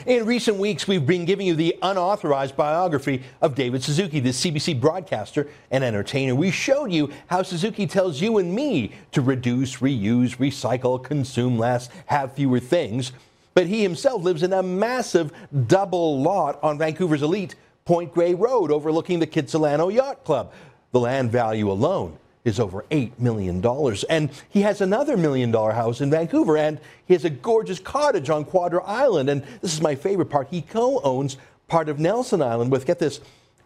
In recent weeks, we've been giving you the unauthorized biography of David Suzuki, the CBC broadcaster and entertainer. We showed you how Suzuki tells you and me to reduce, reuse, recycle, consume less, have fewer things. But he himself lives in a massive double lot on Vancouver's elite Point Grey Road overlooking the Kitsilano Yacht Club. The land value alone is over $8 million. And he has another $1 million house in Vancouver, and he has a gorgeous cottage on Quadra Island. And this is my favorite part. He co-owns part of Nelson Island with, get this,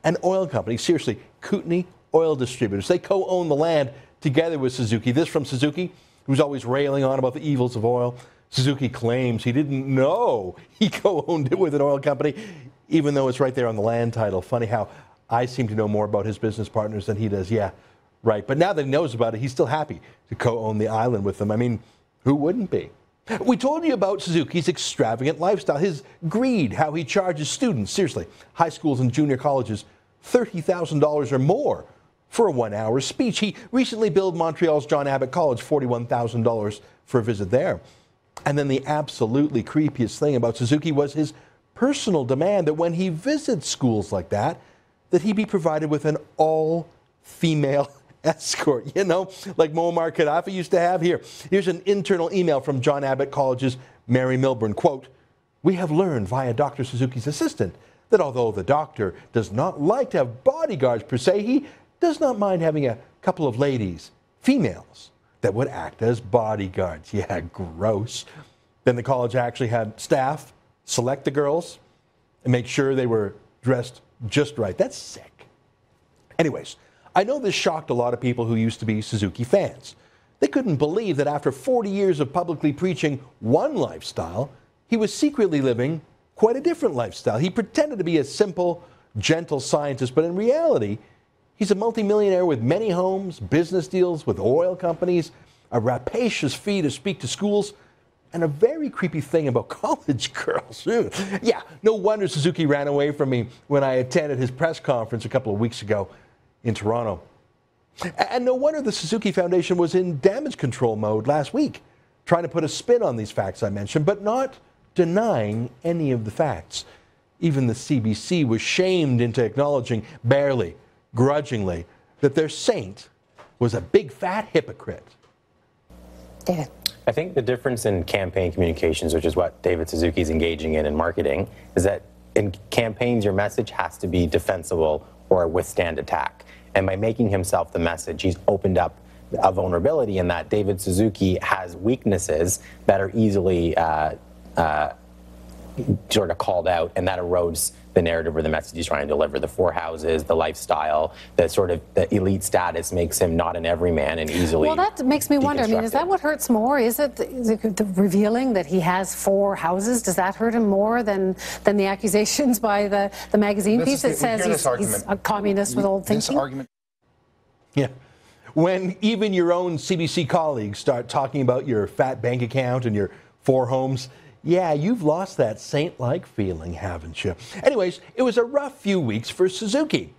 an oil company. Seriously, Kootenay Oil Distributors. They co-own the land together with Suzuki. This from Suzuki, who's always railing on about the evils of oil. Suzuki claims he didn't know he co-owned it with an oil company, even though it's right there on the land title. Funny how I seem to know more about his business partners than he does. Yeah. Right, but now that he knows about it, he's still happy to co-own the island with them. I mean, who wouldn't be? We told you about Suzuki's extravagant lifestyle, his greed, how he charges students, seriously, high schools and junior colleges, $30,000 or more for a one-hour speech. He recently billed Montreal's John Abbott College $41,000 for a visit there. And then the absolutely creepiest thing about Suzuki was his personal demand that when he visits schools like that he be provided with an all-female escort, you know, like Muammar Gaddafi used to have. Here's an internal email from John Abbott College's Mary Milburn. Quote, "We have learned via Dr. Suzuki's assistant that although the doctor does not like to have bodyguards per se, he does not mind having a couple of ladies, females, that would act as bodyguards." Yeah, gross. Then the college actually had staff select the girls and make sure they were dressed just right. That's sick. Anyways, I know this shocked a lot of people who used to be Suzuki fans. They couldn't believe that after 40 years of publicly preaching one lifestyle, he was secretly living quite a different lifestyle. He pretended to be a simple, gentle scientist, but in reality, he's a multimillionaire with many homes, business deals with oil companies, a rapacious fee to speak to schools, and a very creepy thing about college girls. Yeah, no wonder Suzuki ran away from me when I attended his press conference a couple of weeks ago in Toronto. And no wonder the Suzuki Foundation was in damage control mode last week, trying to put a spin on these facts I mentioned, but not denying any of the facts. Even the CBC was shamed into acknowledging, barely, grudgingly, that their saint was a big fat hypocrite. David. I think the difference in campaign communications, which is what David Suzuki is engaging in marketing, is that in campaigns your message has to be defensible or withstand attack. And by making himself the message, he's opened up a vulnerability in that David Suzuki has weaknesses that are easily sort of called out, and that erodes the narrative or the message he's trying to deliver. The four houses, the lifestyle, the sort of the elite status makes him not an everyman and easily. Well, that makes me wonder. I mean, is that what hurts more? Is it the revealing that he has four houses? Does that hurt him more than the accusations by the magazine piece that says he's a communist with old thinking? Yeah. When even your own CBC colleagues start talking about your fat bank account and your four homes, yeah, you've lost that saint-like feeling, haven't you? Anyways, it was a rough few weeks for Suzuki.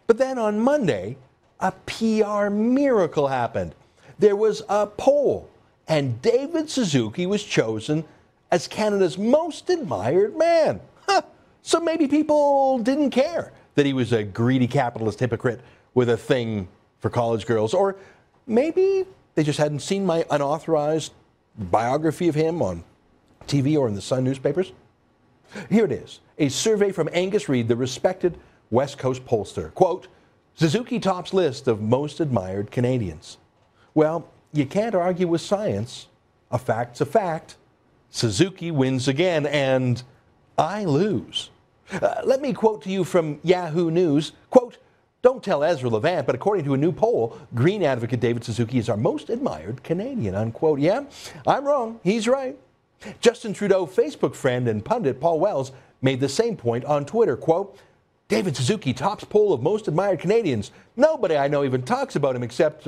But then on Monday, a PR miracle happened. There was a poll, and David Suzuki was chosen as Canada's most admired man. Huh. So maybe people didn't care that he was a greedy capitalist hypocrite with a thing for college girls. Or maybe they just hadn't seen my unauthorized biography of him on TV or in the Sun newspapers. Here it is, a survey from Angus Reid, the respected West Coast pollster. Quote, "Suzuki tops list of most admired Canadians." Well, you can't argue with science. A fact's a fact. Suzuki wins again, and I lose. Let me quote to you from Yahoo News. Quote, "Don't tell Ezra Levant, but according to a new poll, Green advocate David Suzuki is our most admired Canadian," unquote. Yeah, I'm wrong. He's right. Justin Trudeau Facebook friend and pundit Paul Wells made the same point on Twitter. Quote, "David Suzuki tops poll of most admired Canadians. Nobody I know even talks about him except,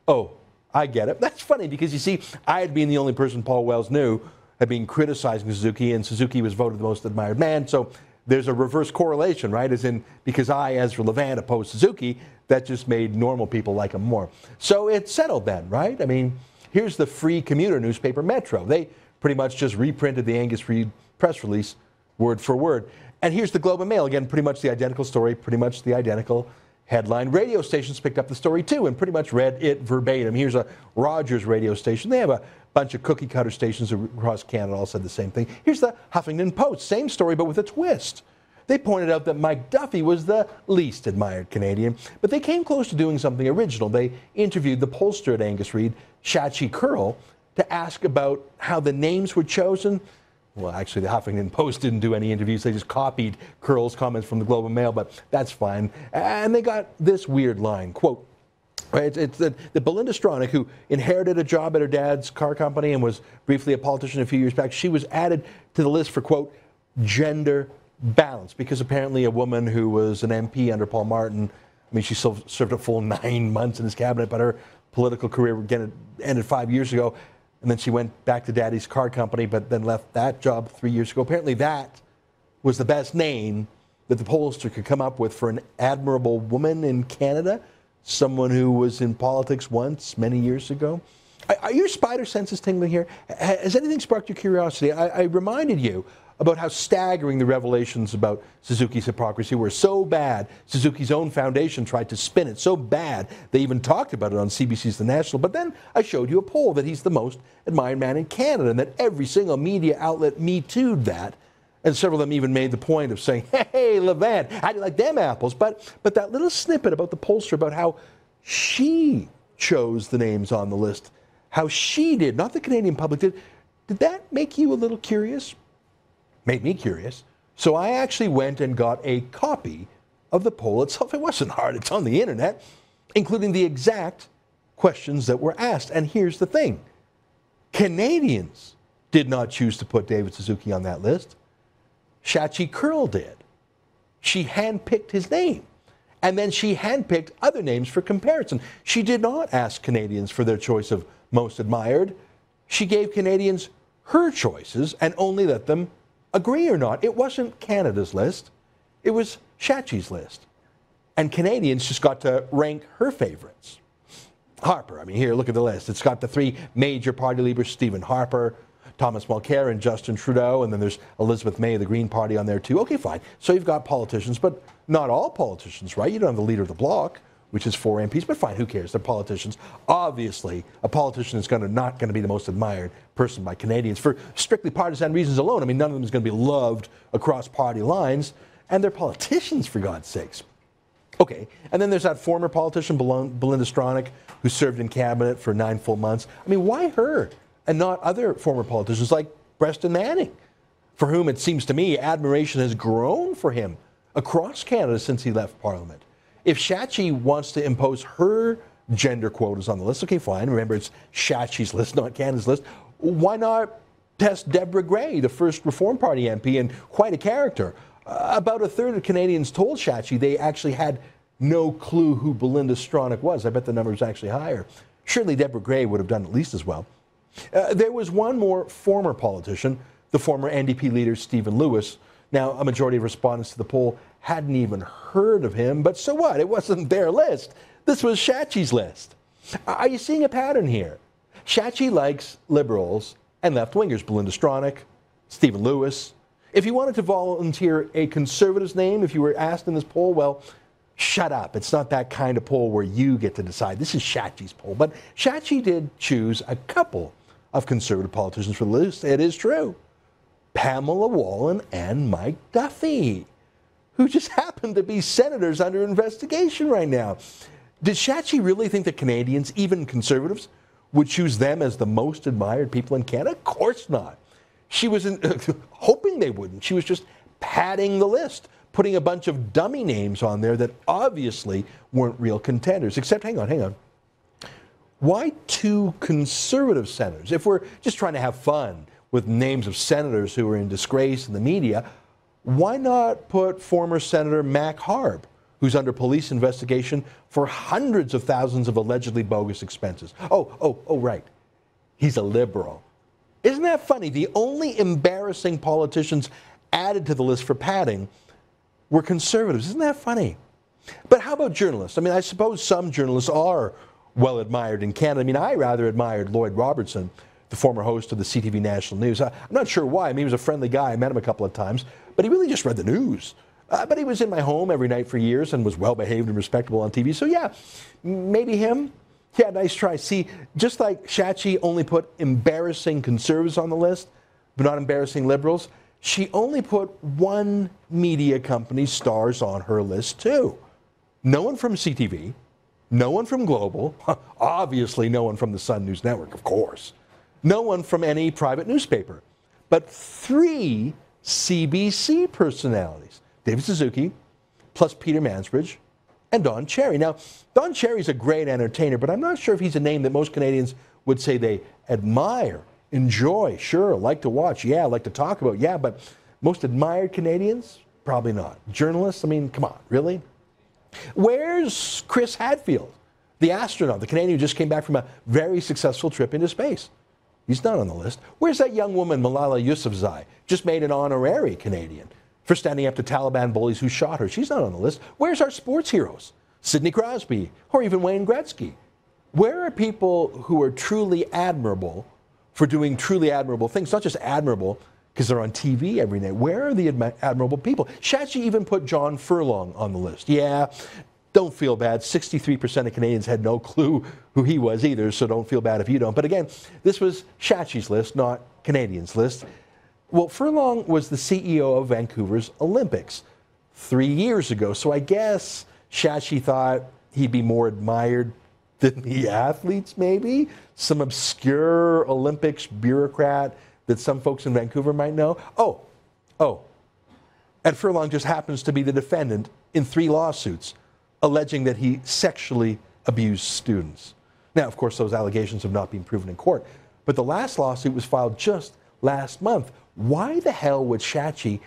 oh, I get it." That's funny because, you see, I had been the only person Paul Wells knew had been criticizing Suzuki, and Suzuki was voted the most admired man. So there's a reverse correlation, right? As in, because I, Ezra Levant, opposed Suzuki, that just made normal people like him more. So it's settled then, right? I mean, here's the free commuter newspaper Metro. They pretty much just reprinted the Angus Reid press release word for word. And here's the Globe and Mail. Again, pretty much the identical story, pretty much the identical headline. Radio stations picked up the story too and pretty much read it verbatim. Here's a Rogers radio station. They have a bunch of cookie cutter stations across Canada all said the same thing. Here's the Huffington Post. Same story, but with a twist. They pointed out that Mike Duffy was the least admired Canadian, but they came close to doing something original. They interviewed the pollster at Angus Reid, Shachi Kurl, to ask about how the names were chosen. Well, actually, the Huffington Post didn't do any interviews. They just copied Kurl's comments from the Globe and Mail, but that's fine. And they got this weird line, quote, right, it's the Belinda Stronach, who inherited a job at her dad's car company and was briefly a politician a few years back. She was added to the list for, quote, gender balance, because apparently a woman who was an MP under Paul Martin, I mean, she served a full 9 months in his cabinet, but her political career again ended 5 years ago, and then she went back to Daddy's car company, but then left that job 3 years ago. Apparently that was the best name that the pollster could come up with for an admirable woman in Canada, someone who was in politics once, many years ago. Are your spider senses tingling here? Has anything sparked your curiosity? I reminded you about how staggering the revelations about Suzuki's hypocrisy were. So bad, Suzuki's own foundation tried to spin it. So bad, they even talked about it on CBC's The National. But then I showed you a poll that he's the most admired man in Canada, and that every single media outlet Me Too'd that. And several of them even made the point of saying, hey, Levant, how do you like them apples? But that little snippet about the pollster, about how she chose the names on the list, how she did, not the Canadian public did that make you a little curious? Made me curious. So I actually went and got a copy of the poll itself. It wasn't hard. It's on the internet, including the exact questions that were asked. And here's the thing. Canadians did not choose to put David Suzuki on that list. Shachi Kurl did. She handpicked his name. And then she handpicked other names for comparison. She did not ask Canadians for their choice of most admired. She gave Canadians her choices and only let them agree or not. It wasn't Canada's list. It was Shachi's list. And Canadians just got to rank her favorites. Harper, I mean, here, look at the list. It's got the three major party leaders, Stephen Harper, Thomas Mulcair, and Justin Trudeau, and then there's Elizabeth May of the Green Party on there too. Okay, fine. So you've got politicians, but not all politicians, right? You don't have the leader of the bloc, which is 4 MPs, but fine, who cares? They're politicians. Obviously, a politician is not going to be the most admired person by Canadians for strictly partisan reasons alone. I mean, none of them is going to be loved across party lines, and they're politicians, for God's sakes. Okay, and then there's that former politician, Belinda Stronach, who served in cabinet for 9 full months. I mean, why her and not other former politicians like Preston Manning, for whom it seems to me admiration has grown for him across Canada since he left Parliament? If Shachi wants to impose her gender quotas on the list, okay, fine. Remember, it's Shachi's list, not Canada's list. Why not test Deborah Gray, the first Reform Party MP and quite a character? About a third of Canadians told Shachi they actually had no clue who Belinda Stronach was. I bet the number is actually higher. Surely Deborah Gray would have done at least as well. There was one more former politician, the former NDP leader, Stephen Lewis. Now, a majority of respondents to the poll hadn't even heard of him, but so what? It wasn't their list. This was Shachi's list. Are you seeing a pattern here? Shachi likes liberals and left-wingers, Belinda Stronach, Stephen Lewis. If you wanted to volunteer a conservative's name, if you were asked in this poll, well, shut up. It's not that kind of poll where you get to decide. This is Shachi's poll. But Shachi did choose a couple of conservative politicians for the list. It is true. Pamela Wallin and Mike Duffy, who just happen to be senators under investigation right now. Did Shachi really think that Canadians, even conservatives, would choose them as the most admired people in Canada? Of course not. She was hoping they wouldn't. She was just padding the list, putting a bunch of dummy names on there that obviously weren't real contenders. Except, hang on. Why 2 conservative senators? If we're just trying to have fun with names of senators who are in disgrace in the media, why not put former Senator Mac Harb, who's under police investigation for hundreds of thousands of allegedly bogus expenses? Oh, right. He's a liberal. Isn't that funny? The only embarrassing politicians added to the list for padding were conservatives. Isn't that funny? But how about journalists? I mean, I suppose some journalists are well admired in Canada. I mean, I rather admired Lloyd Robertson, the former host of the CTV National News. I'm not sure why. I mean, he was a friendly guy. I met him a couple of times, but he really just read the news. But he was in my home every night for years and was well-behaved and respectable on TV. So, yeah, maybe him. Yeah, nice try. See, just like Shachi only put embarrassing conservatives on the list, but not embarrassing liberals, she only put one media company's stars on her list, too. No one from CTV, no one from Global, obviously no one from the Sun News Network, of course, no one from any private newspaper, but 3 CBC personalities. David Suzuki, plus Peter Mansbridge, and Don Cherry. Now, Don Cherry's a great entertainer, but I'm not sure if he's a name that most Canadians would say they admire, enjoy, sure, like to watch, yeah, like to talk about, yeah, but most admired Canadians? Probably not. Journalists? I mean, come on, really? Where's Chris Hadfield, the astronaut, the Canadian who just came back from a very successful trip into space? He's not on the list. Where's that young woman, Malala Yousafzai, just made an honorary Canadian for standing up to Taliban bullies who shot her? She's not on the list. Where's our sports heroes? Sidney Crosby, or even Wayne Gretzky? Where are people who are truly admirable for doing truly admirable things? Not just admirable because they're on TV every night. Where are the admirable people? Shachi even put John Furlong on the list. Yeah, don't feel bad. 63% of Canadians had no clue who he was either, so don't feel bad if you don't. But again, this was Shachi's list, not Canadians' list. Well, Furlong was the CEO of Vancouver's Olympics 3 years ago, so I guess Shachi thought he'd be more admired than the athletes, maybe? Some obscure Olympics bureaucrat that some folks in Vancouver might know? Oh. And Furlong just happens to be the defendant in 3 lawsuits alleging that he sexually abused students. Now, of course, those allegations have not been proven in court, but the last lawsuit was filed just last month. Why the hell would Shachi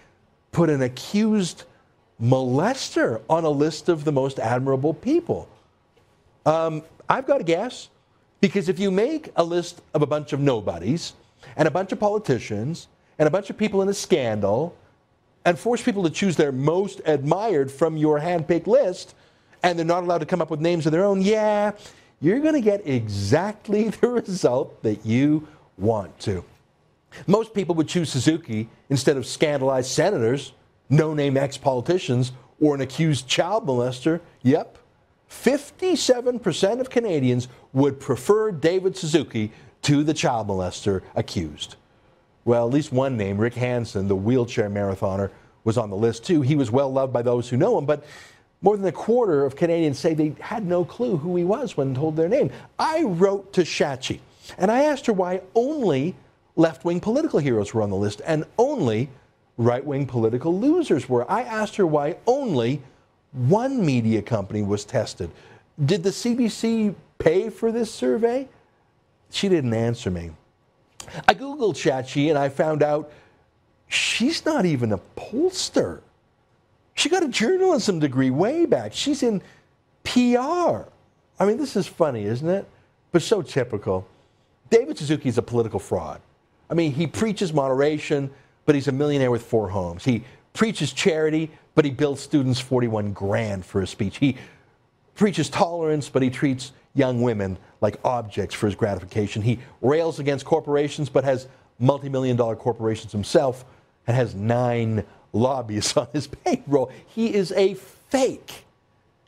put an accused molester on a list of the most admirable people? I've got a guess, because if you make a list of a bunch of nobodies and a bunch of politicians and a bunch of people in a scandal and force people to choose their most admired from your hand-picked list, and they're not allowed to come up with names of their own, yeah, you're going to get exactly the result that you want to. Most people would choose Suzuki instead of scandalized senators, no-name ex-politicians, or an accused child molester. Yep, 57% of Canadians would prefer David Suzuki to the child molester accused. Well, at least one name, Rick Hansen, the wheelchair marathoner, was on the list too. He was well loved by those who know him, but more than a quarter of Canadians say they had no clue who he was when told their name. I wrote to Shachi, and I asked her why only left-wing political heroes were on the list and only right-wing political losers were. I asked her why only one media company was tested. Did the CBC pay for this survey? She didn't answer me. I Googled Shachi and I found out she's not even a pollster. She got a journalism degree way back. She's in PR. I mean, this is funny, isn't it? But so typical. David Suzuki is a political fraud. I mean, he preaches moderation, but he's a millionaire with 4 homes. He preaches charity, but he bills students $41 grand for a speech. He preaches tolerance, but he treats young women like objects for his gratification. He rails against corporations, but has multi-million-dollar corporations himself and has 9 lobbyists on his payroll. He is a fake.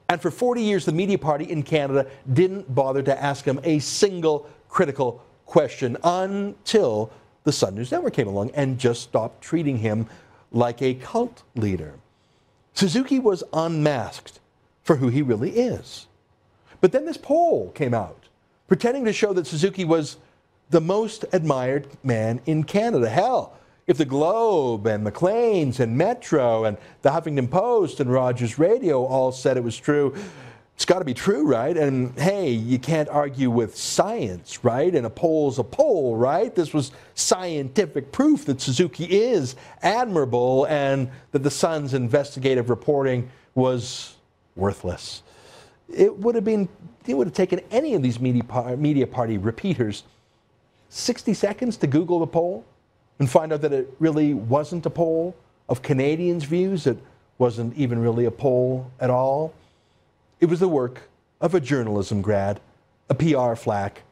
And for 40 years, the media party in Canada didn't bother to ask him a single critical question until the Sun News Network came along and just stopped treating him like a cult leader. Suzuki was unmasked for who he really is. But then this poll came out, pretending to show that Suzuki was the most admired man in Canada. Hell, if the Globe and Maclean's and Metro and the Huffington Post and Rogers Radio all said it was true, it's got to be true, right? And hey, you can't argue with science, right? And a poll's a poll, right? This was scientific proof that Suzuki is admirable and that the Sun's investigative reporting was worthless. It would have taken any of these media party repeaters 60 seconds to Google the poll and find out that it really wasn't a poll of Canadians' views. It wasn't even really a poll at all. It was the work of a journalism grad, a PR flack,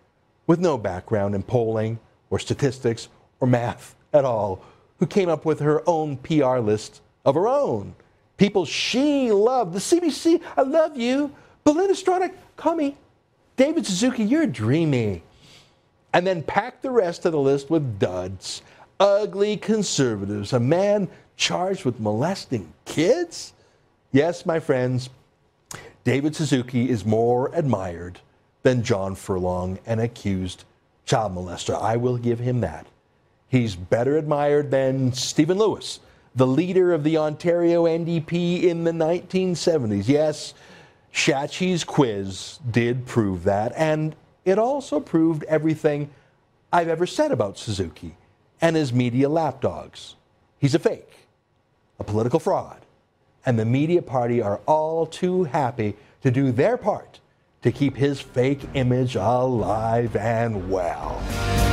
with no background in polling or statistics or math at all, who came up with her own PR list of her own. People she loved. The CBC, I love you. Belinda Stronach, call me. David Suzuki, you're dreamy. And then packed the rest of the list with duds. Ugly conservatives. A man charged with molesting kids? Yes, my friends, David Suzuki is more admired than John Furlong, an accused child molester. I will give him that. He's better admired than Stephen Lewis, the leader of the Ontario NDP in the 1970s. Yes, Shachi's quiz did prove that, and it also proved everything I've ever said about Suzuki and his media lapdogs. He's a fake, a political fraud, and the media party are all too happy to do their part to keep his fake image alive and well.